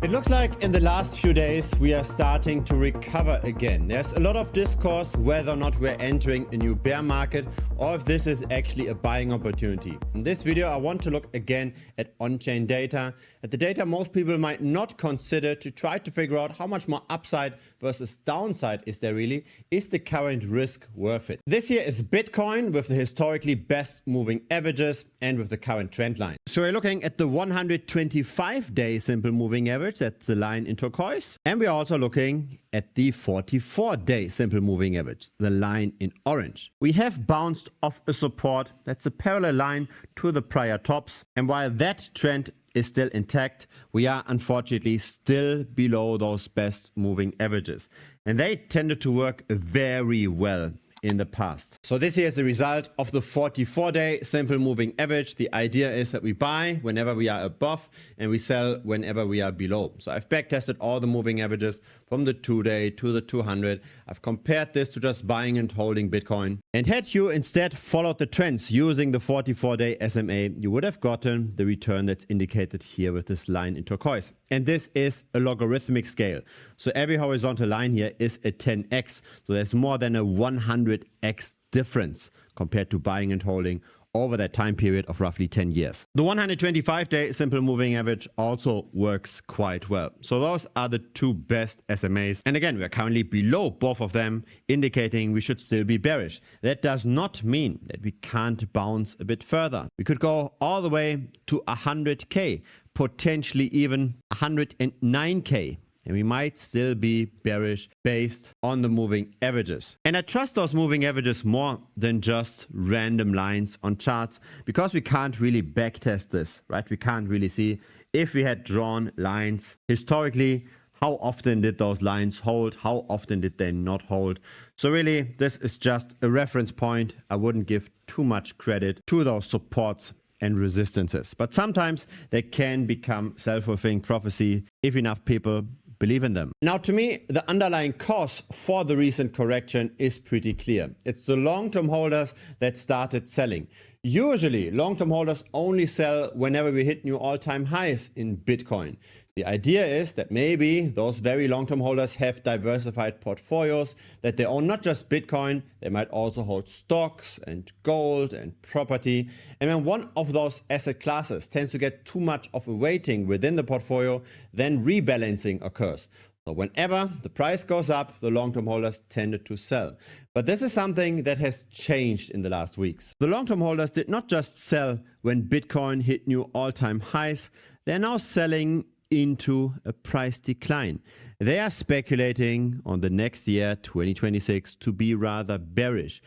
It looks like in the last few days we are starting to recover again. There's a lot of discourse whether or not we're entering a new bear market or if this is actually a buying opportunity. In this video I want to look again at on-chain data, at the data most people might not consider, to try to figure out how much more upside versus downside is there really. Is the current risk worth it? This here is Bitcoin with the historically best moving averages and with the current trend line. So we're looking at the 125-day simple moving average. That's the line in turquoise. And we're also looking at the 44-day simple moving average, the line in orange. We have bounced off a support that's a parallel line to the prior tops. And while that trend is still intact, we are unfortunately still below those best moving averages. And they tended to work very well in the past. So this here is the result of the 44-day simple moving average. The idea is that we buy whenever we are above and we sell whenever we are below. So I've backtested all the moving averages from the 2-day to the 200. I've compared this to just buying and holding Bitcoin. And had you instead followed the trends using the 44-day SMA, you would have gotten the return that's indicated here with this line in turquoise. And this is a logarithmic scale. So every horizontal line here is a 10x. So there's more than a 100x difference compared to buying and holding over that time period of roughly 10 years. The 125-day simple moving average also works quite well. So those are the two best SMAs. And again, we're currently below both of them, indicating we should still be bearish. That does not mean that we can't bounce a bit further. We could go all the way to 100K, potentially even 109K. And we might still be bearish based on the moving averages. And I trust those moving averages more than just random lines on charts, because we can't really backtest this, right? We can't really see if we had drawn lines historically, how often did those lines hold? How often did they not hold? So really, this is just a reference point. I wouldn't give too much credit to those supports and resistances. But sometimes they can become self-fulfilling prophecy if enough people believe in them. Now, to me, the underlying cause for the recent correction is pretty clear. It's the long-term holders that started selling. Usually, long-term holders only sell whenever we hit new all-time highs in Bitcoin. The idea is that maybe those very long-term holders have diversified portfolios, that they own not just Bitcoin, they might also hold stocks and gold and property. And when one of those asset classes tends to get too much of a weighting within the portfolio, then rebalancing occurs. So whenever the price goes up, the long-term holders tended to sell. But this is something that has changed in the last weeks. The long-term holders did not just sell when Bitcoin hit new all-time highs. They're now selling into a price decline. They are speculating on the next year, 2026, to be rather bearish.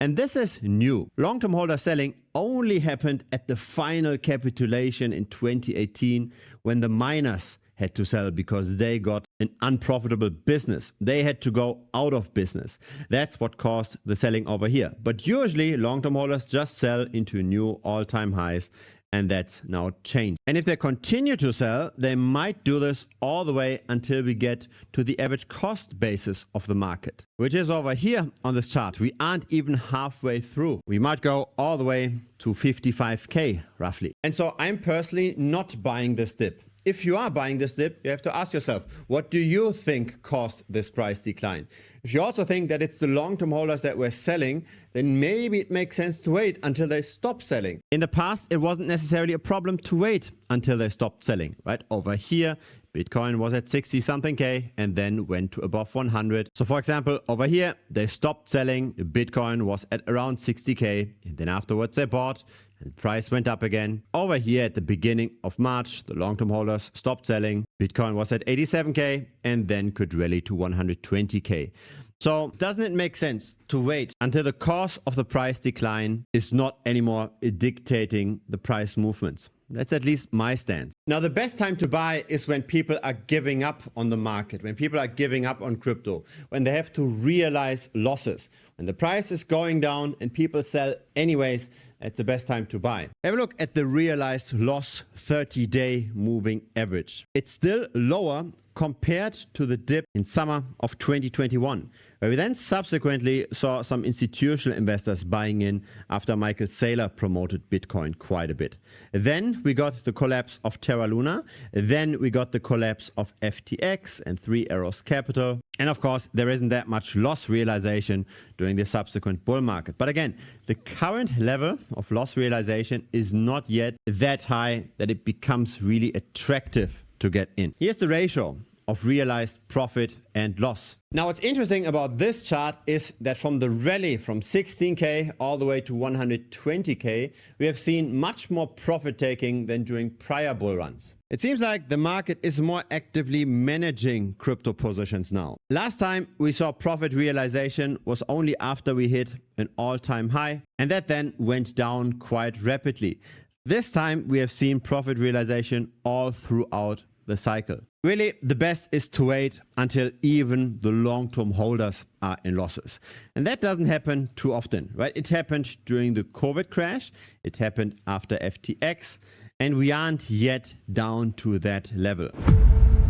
And this is new. Long-term holder selling only happened at the final capitulation in 2018, when the miners had to sell because they got an unprofitable business. They had to go out of business. That's what caused the selling over here. But usually long-term holders just sell into new all-time highs, and that's now changed. And if they continue to sell, they might do this all the way until we get to the average cost basis of the market, which is over here on this chart. We aren't even halfway through. We might go all the way to 55K roughly. And so I'm personally not buying this dip. If you are buying this dip, you have to ask yourself, what do you think caused this price decline? If you also think that it's the long-term holders that were selling, then maybe it makes sense to wait until they stop selling. In the past, it wasn't necessarily a problem to wait until they stopped selling, right? Over here, Bitcoin was at 60 something K and then went to above 100. So for example, over here, they stopped selling. Bitcoin was at around 60K, and then afterwards they bought. The price went up again. Over here at the beginning of March, the long-term holders stopped selling. Bitcoin was at 87K and then could rally to 120K. So doesn't it make sense to wait until the cause of the price decline is not anymore dictating the price movements? That's at least my stance. Now, the best time to buy is when people are giving up on the market, when people are giving up on crypto, when they have to realize losses. When the price is going down and people sell anyways, it's the best time to buy. Have a look at the realized loss 30-day moving average. It's still lower compared to the dip in summer of 2021. where we then subsequently saw some institutional investors buying in after Michael Saylor promoted Bitcoin quite a bit. Then we got the collapse of Terra Luna, then we got the collapse of FTX and Three Arrows Capital, and of course there isn't that much loss realization during the subsequent bull market. But again, the current level of loss realization is not yet that high that it becomes really attractive to get in. Here's the ratio of realized profit and loss. Now what's interesting about this chart is that from the rally from 16k all the way to 120k, we have seen much more profit taking than during prior bull runs. It seems like the market is more actively managing crypto positions now. Last time we saw profit realization was only after we hit an all-time high, and that then went down quite rapidly. This time we have seen profit realization all throughout the cycle. Really, the best is to wait until even the long-term holders are in losses. And that doesn't happen too often, right? It happened during the COVID crash, it happened after FTX, and we aren't yet down to that level.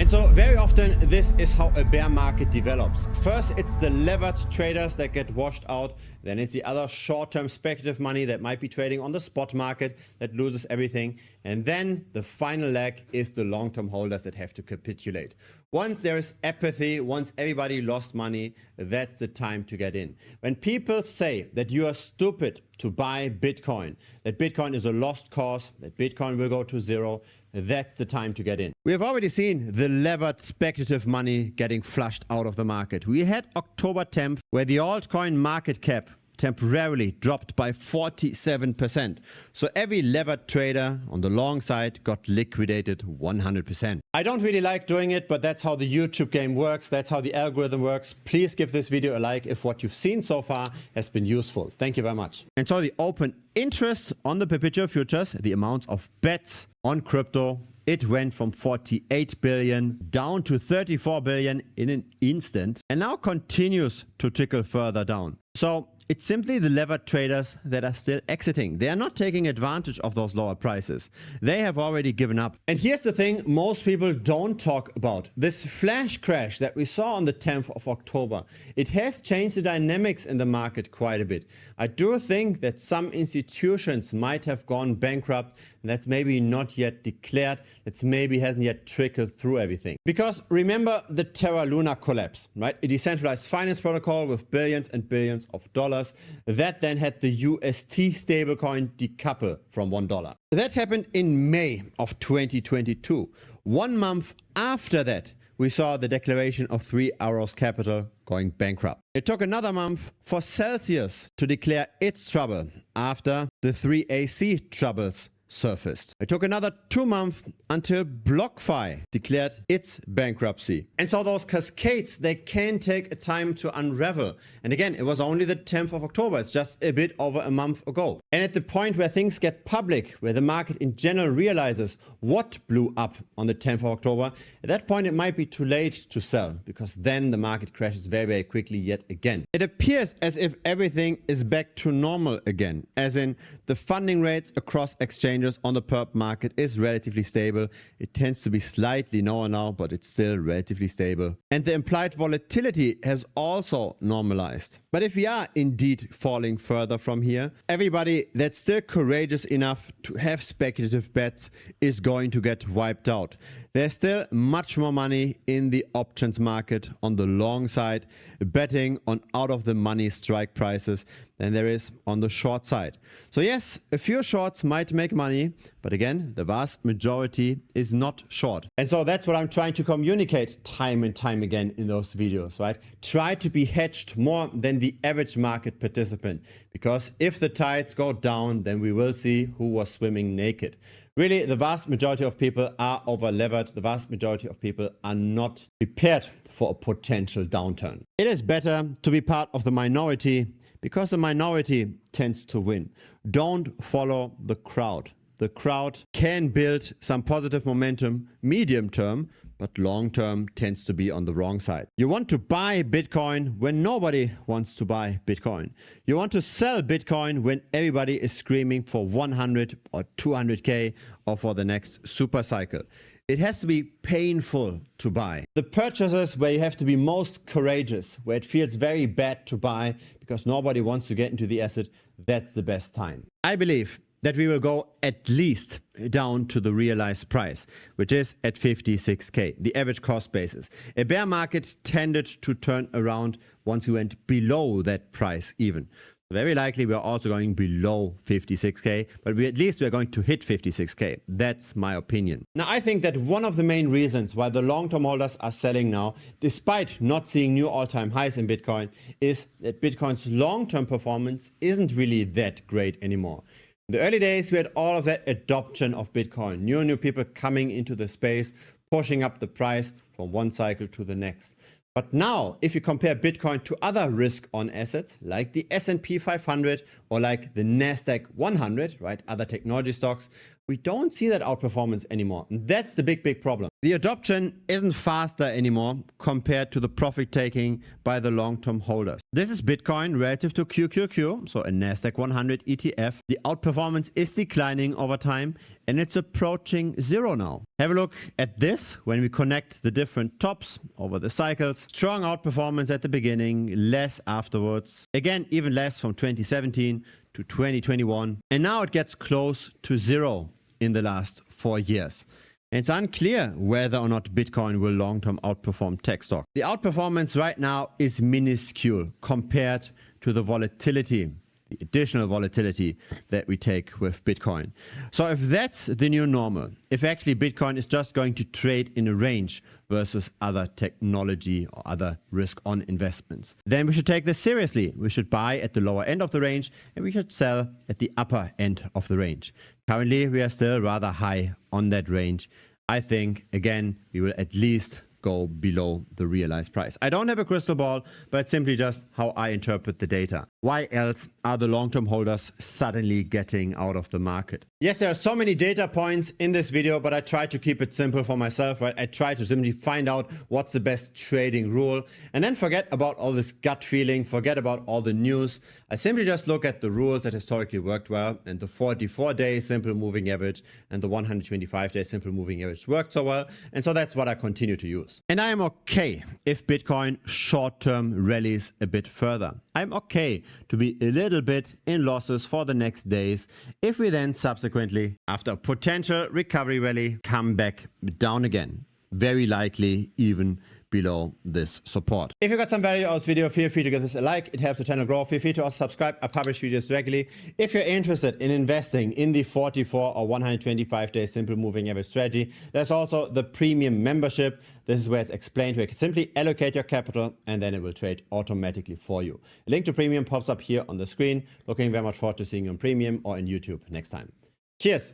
And so very often this is how a bear market develops. First it's the levered traders that get washed out, then it's the other short-term speculative money that might be trading on the spot market that loses everything, and then the final leg is the long-term holders that have to capitulate. Once there is apathy, once everybody lost money, that's the time to get in. When people say that you are stupid to buy Bitcoin, that Bitcoin is a lost cause, that Bitcoin will go to zero, that's the time to get in. We have already seen the levered speculative money getting flushed out of the market. We had October 10th where the altcoin market cap temporarily dropped by 47%. So every levered trader on the long side got liquidated 100%. I don't really like doing it, but that's how the YouTube game works. That's how the algorithm works. Please give this video a like if what you've seen so far has been useful. Thank you very much. And so the open interest on the perpetual futures, the amount of bets on crypto, it went from 48 billion down to 34 billion in an instant and now continues to trickle further down. So it's simply the levered traders that are still exiting. They are not taking advantage of those lower prices. They have already given up. And here's the thing most people don't talk about. This flash crash that we saw on the 10th of October, it has changed the dynamics in the market quite a bit. I do think that some institutions might have gone bankrupt, and that's maybe not yet declared. That's maybe hasn't yet trickled through everything. Because remember the Terra Luna collapse, right? A decentralized finance protocol with billions and billions of dollars that then had the UST stablecoin decouple from $1. That happened in May of 2022. 1 month after that, we saw the declaration of Three Arrows Capital going bankrupt. It took another month for Celsius to declare its trouble after the 3AC troubles surfaced. It took another 2 months until BlockFi declared its bankruptcy. And so those cascades, they can take a time to unravel. And again, it was only the 10th of October. It's just a bit over a month ago. And at the point where things get public, where the market in general realizes what blew up on the 10th of October, at that point it might be too late to sell, because then the market crashes very, very quickly yet again. It appears as if everything is back to normal again, as in the funding rates across exchanges on the perp market is relatively stable. It tends to be slightly lower now, but it's still relatively stable. And the implied volatility has also normalized. But if we are indeed falling further from here, everybody that's still courageous enough to have speculative bets is going to get wiped out. There's still much more money in the options market on the long side, betting on out of the money strike prices than there is on the short side. So yes, a few shorts might make money, but again, the vast majority is not short. And so that's what I'm trying to communicate time and time again in those videos, right? Try to be hedged more than the average market participant, because if the tides go down, then we will see who was swimming naked. Really, the vast majority of people are over-levered. The vast majority of people are not prepared for a potential downturn. It is better to be part of the minority, because the minority tends to win. Don't follow the crowd. The crowd can build some positive momentum medium term, but long term tends to be on the wrong side. You want to buy Bitcoin when nobody wants to buy Bitcoin. You want to sell Bitcoin when everybody is screaming for 100 or 200K or for the next super cycle. It has to be painful to buy. The purchases where you have to be most courageous, where it feels very bad to buy because nobody wants to get into the asset, that's the best time. I believe that we will go at least down to the realized price, which is at 56k, the average cost basis. A bear market tended to turn around once we went below that price even. Very likely we are also going below 56k, but at least we're going to hit 56k. That's my opinion. Now, I think that one of the main reasons why the long-term holders are selling now, despite not seeing new all-time highs in Bitcoin, is that Bitcoin's long-term performance isn't really that great anymore. In the early days, we had all of that adoption of Bitcoin, new people coming into the space, pushing up the price from one cycle to the next. But now, if you compare Bitcoin to other risk-on assets like the S&P 500 or like the NASDAQ 100, right, other technology stocks, we don't see that outperformance anymore. And that's the big problem. The adoption isn't faster anymore compared to the profit taking by the long-term holders. This is Bitcoin relative to QQQ, so a NASDAQ 100 ETF. The outperformance is declining over time and it's approaching zero now. Have a look at this when we connect the different tops over the cycles. Strong outperformance at the beginning, less afterwards. Again, even less from 2017 to 2021. And now it gets close to zero in the last 4 years. It's unclear whether or not Bitcoin will long-term outperform tech stock. The outperformance right now is minuscule compared to the volatility, the additional volatility that we take with Bitcoin. So if that's the new normal, if actually Bitcoin is just going to trade in a range versus other technology or other risk-on investments, then we should take this seriously. We should buy at the lower end of the range and we should sell at the upper end of the range. Currently, we are still rather high on that range. I think, again, we will at least go below the realized price. I don't have a crystal ball, but it's simply just how I interpret the data. Why else are the long-term holders suddenly getting out of the market? Yes, there are so many data points in this video, but I try to keep it simple for myself, right? I try to simply find out what's the best trading rule and then forget about all this gut feeling, forget about all the news. I simply just look at the rules that historically worked well, and the 44-day simple moving average and the 125-day simple moving average worked so well. And so that's what I continue to use. And I am okay if Bitcoin short-term rallies a bit further. I'm okay to be a little bit in losses for the next days if we then subsequently, after a potential recovery rally, come back down again. Very likely even below this support. If you got some value out of this video, feel free to give this a like. It helps the channel grow. Feel free to also subscribe. I publish videos regularly. If you're interested in investing in the 44 or 125-day simple moving average strategy, there's also the premium membership. This is where it's explained where you can simply allocate your capital and then it will trade automatically for you. A link to premium pops up here on the screen. Looking very much forward to seeing you on premium or in YouTube next time. Cheers.